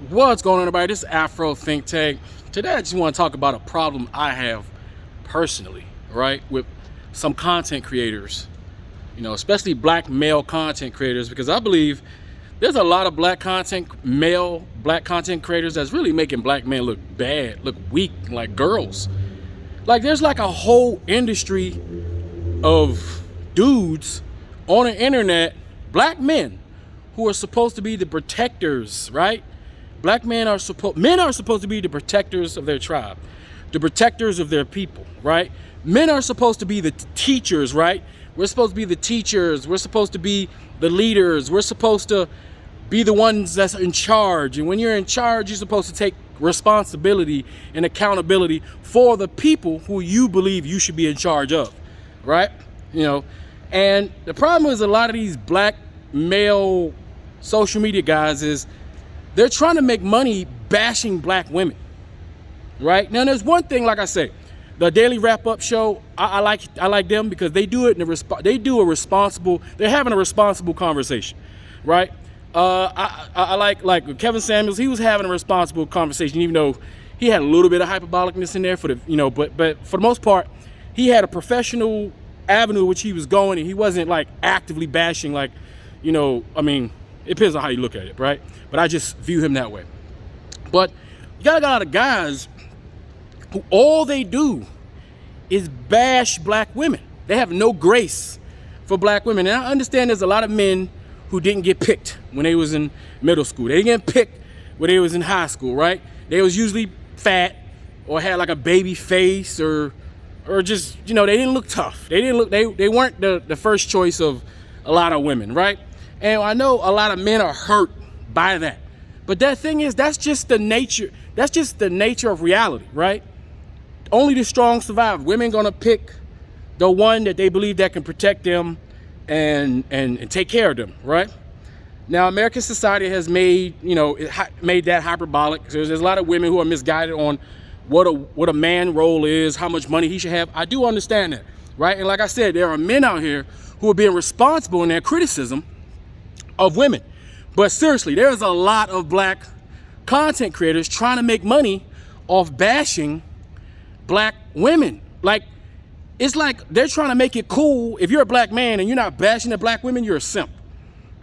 What's going on, everybody? This is Afro Think Tank. Today I just want to talk about a problem I have personally, right, with some content creators, especially black male content creators, because I believe there's a lot of male black content creators that's really making black men look bad, look weak, like girls. Like there's like a whole industry of dudes on the internet, black men, who are supposed to be the protectors, right? Men are supposed to be the protectors of their tribe, the protectors of their people, right? Men are supposed to be the teachers, right? We're supposed to be the teachers. We're supposed to be the leaders. We're supposed to be the ones that's in charge. And when you're in charge, you're supposed to take responsibility and accountability for the people who you believe you should be in charge of, right? And the problem is a lot of these black male social media guys is they're trying to make money bashing black women, right? Now, there's one thing, like I say, the daily wrap-up show, I like them because they do it they're having a responsible conversation, right? I like Kevin Samuels. He was having a responsible conversation, even though he had a little bit of hyperbolicness in there but for the most part, he had a professional avenue which he was going, and he wasn't like actively bashing, it depends on how you look at it, right? But I just view him that way. But you got a lot of guys who all they do is bash black women. They have no grace for black women. And I understand there's a lot of men who didn't get picked when they was in middle school. They didn't get picked when they was in high school, right? They was usually fat or had like a baby face or just, they didn't look tough. They weren't the first choice of a lot of women, right? And I know a lot of men are hurt by that. But that thing is, that's just the nature of reality, right? Only the strong survive. Women gonna pick the one that they believe that can protect them and take care of them, right? Now, American society has made that hyperbolic. There's a lot of women who are misguided on what a man role is, how much money he should have. I do understand that, right? And like I said, there are men out here who are being responsible in their criticism of women. But seriously, there's a lot of black content creators trying to make money off bashing black women. Like, it's like they're trying to make it cool. If you're a black man and you're not bashing the black women, you're a simp.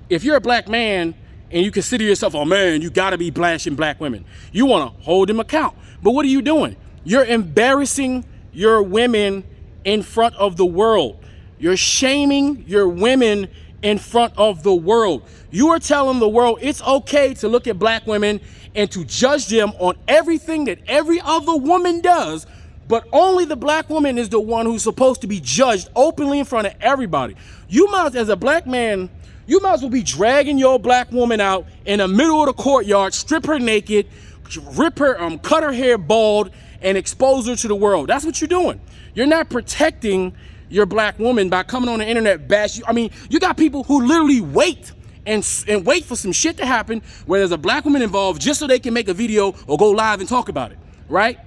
If you're a black man and you consider yourself a man, you gotta be bashing black women. You wanna hold them account. But what are you doing? You're embarrassing your women in front of the world. You're shaming your women in front of the world. You are telling the world it's okay to look at black women and to judge them on everything that every other woman does, but only the black woman is the one who's supposed to be judged openly in front of everybody. As a black man, you might as well be dragging your black woman out in the middle of the courtyard, strip her naked, rip her, cut her hair bald, and expose her to the world. That's what you're doing. You're not protecting your black woman by coming on the internet bash. You got people who literally wait and wait for some shit to happen where there's a black woman involved just so they can make a video or go live and talk about it, right?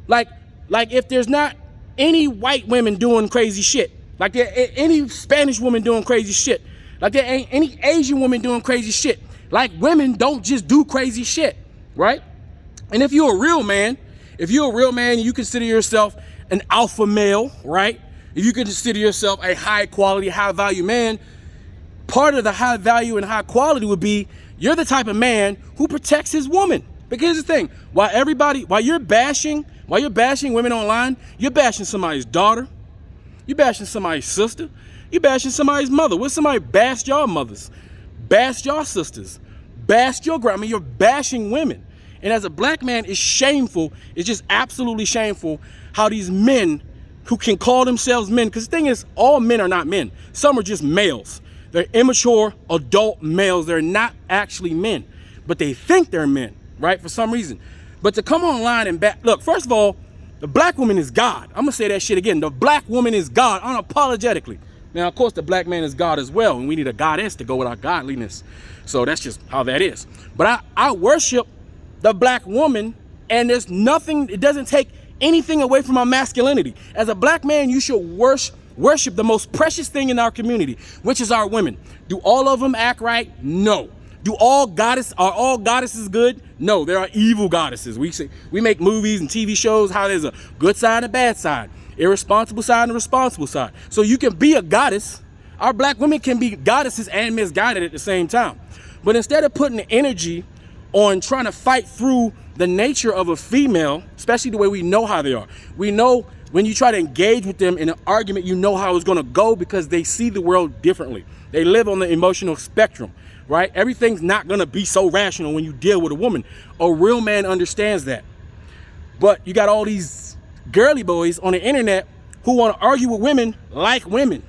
Like if there's not any white women doing crazy shit, like there ain't any Spanish woman doing crazy shit, like there ain't any Asian woman doing crazy shit. Like women don't just do crazy shit, right? And if you're a real man and you consider yourself an alpha male, right? If you consider yourself a high quality, high value man, part of the high value and high quality would be you're the type of man who protects his woman. Because here's the thing, while you're bashing women online, you're bashing somebody's daughter, you're bashing somebody's sister, you're bashing somebody's mother. What somebody bashed your mothers, bashed your sisters, bashed your grandma, you're bashing women. And as a black man, it's shameful, it's just absolutely shameful how these men who can call themselves men, because the thing is, all men are not men. Some are just males. They're immature adult males. They're not actually men, but they think they're men, right? For some reason. But to come online and look, first of all, the black woman is God. I'm gonna say that shit again. The black woman is God, unapologetically. Now, of course, the black man is God as well, and we need a goddess to go with our godliness. So that's just how that is. But I worship the black woman, and there's nothing, it doesn't take anything away from our masculinity. As a black man, you should worship the most precious thing in our community, which is our women. Do all of them act right? No. Are all goddesses good? No, there are evil goddesses. We make movies and TV shows how there's a good side and a bad side, irresponsible side and a responsible side. So you can be a goddess. Our black women can be goddesses and misguided at the same time. But instead of putting the energy on trying to fight through the nature of a female, especially the way we know how they are, we know when you try to engage with them in an argument, you know how it's going to go because they see the world differently. They live on the emotional spectrum, right? Everything's not going to be so rational when you deal with a woman. A real man understands that. But you got all these girly boys on the internet who want to argue with women like women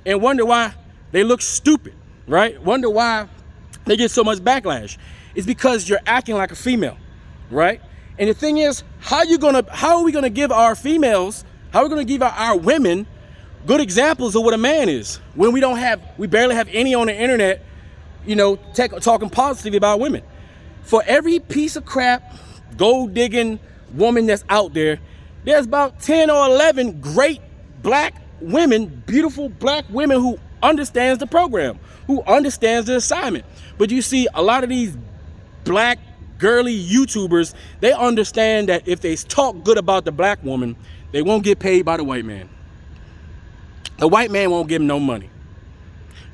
and wonder why they look stupid, right? Wonder why they get so much backlash. It's because you're acting like a female, right? And the thing is, how are we gonna give our females, how are we gonna give our women good examples of what a man is when we barely have any on the internet, you know, talking positively about women? For every piece of crap, gold digging woman that's out there, there's about 10 or 11 great black women, beautiful black women who understands the program, who understands the assignment. But you see a lot of these black girly YouTubers, they understand that if they talk good about the black woman, they won't get paid by the white man. The white man won't give them no money.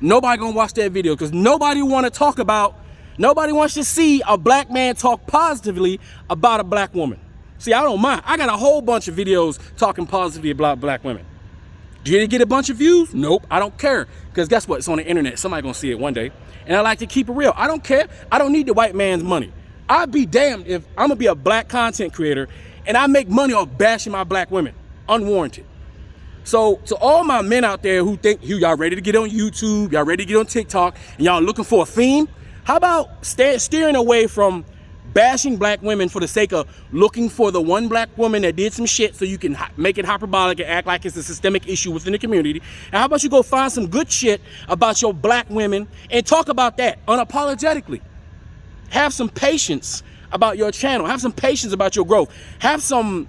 Nobody gonna watch that video because nobody wants to see a black man talk positively about a black woman. See, I don't mind. I got a whole bunch of videos talking positively about black women. Did it get a bunch of views? Nope, I don't care. Because guess what? It's on the internet. Somebody gonna see it one day. And I like to keep it real. I don't care. I don't need the white man's money. I'd be damned if I'm gonna be a black content creator and I make money off bashing my black women, unwarranted. So to all my men out there who think y'all ready to get on YouTube, y'all ready to get on TikTok, and y'all looking for a theme, how about steering away from bashing black women for the sake of looking for the one black woman that did some shit so you can make it hyperbolic and act like it's a systemic issue within the community? And how about you go find some good shit about your black women and talk about that unapologetically? Have some patience about your channel. Have some patience about your growth. Have some,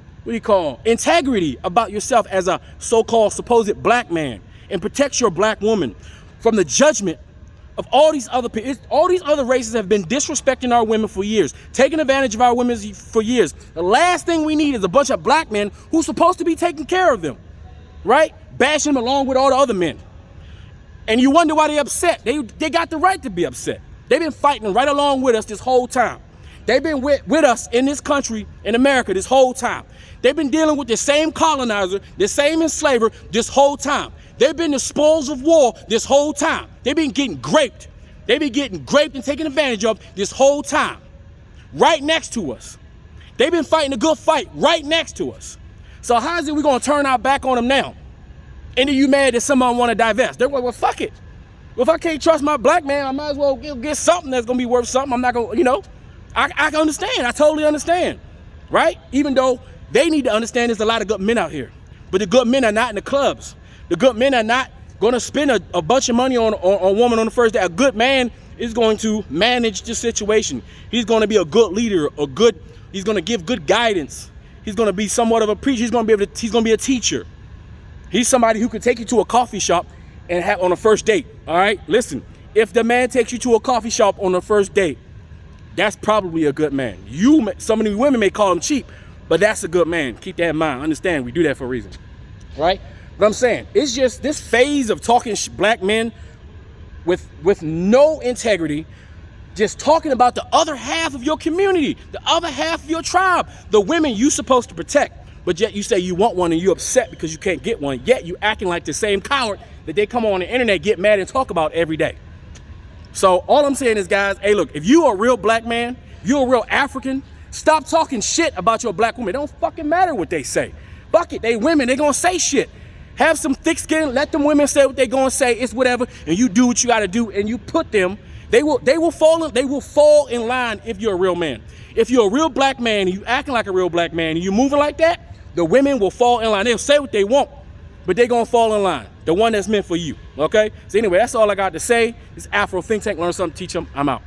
integrity about yourself as a so-called supposed black man, and protect your black woman from the judgment of all these other people. All these other races have been disrespecting our women for years, taking advantage of our women for years. The last thing we need is a bunch of black men who's supposed to be taking care of them, right? Bashing them along with all the other men. And you wonder why they're upset. They got the right to be upset. They've been fighting right along with us this whole time. They've been with us in this country, in America, this whole time. They've been dealing with the same colonizer, the same enslaver this whole time. They've been the spoils of war this whole time. They've been getting graped. They've been getting graped and taken advantage of this whole time. Right next to us. They've been fighting a good fight right next to us. So how is it we're going to turn our back on them now? And then you mad that someone want to divest? They're like, well, fuck it. Well, if I can't trust my black man, I might as well get something that's going to be worth something. I'm not going to, I understand. I totally understand, right? Even though they need to understand there's a lot of good men out here. But the good men are not in the clubs. The good men are not going to spend a bunch of money on a woman on the first day. A good man is going to manage the situation. He's going to be a good leader, he's going to give good guidance. He's going to be somewhat of a preacher. He's going to be a teacher. He's somebody who can take you to a coffee shop and have on a first date. All right, listen, if the man takes you to a coffee shop on the first date, that's probably a good man. Some of these women may call him cheap, but that's a good man. Keep that in mind. Understand, we do that for a reason, right? But I'm saying, it's just this phase of talking black men with no integrity, just talking about the other half of your community, the other half of your tribe, the women you supposed to protect. But yet you say you want one and you're upset because you can't get one. Yet you acting like the same coward that they come on the internet, get mad and talk about every day. So all I'm saying is, guys, hey, look, if you're a real black man, if you're a real African, stop talking shit about your black women. It don't fucking matter what they say. Fuck it, they women, they gonna say shit. Have some thick skin, let them women say what they gonna say, it's whatever, and you do what you gotta do, and you put them, they will fall in line if you're a real man. If you're a real black man and you acting like a real black man and you moving like that, the women will fall in line. They'll say what they want, but they're gonna fall in line. The one that's meant for you, okay? So anyway, that's all I got to say. It's Afro Think Tank. Learn something, teach them. I'm out.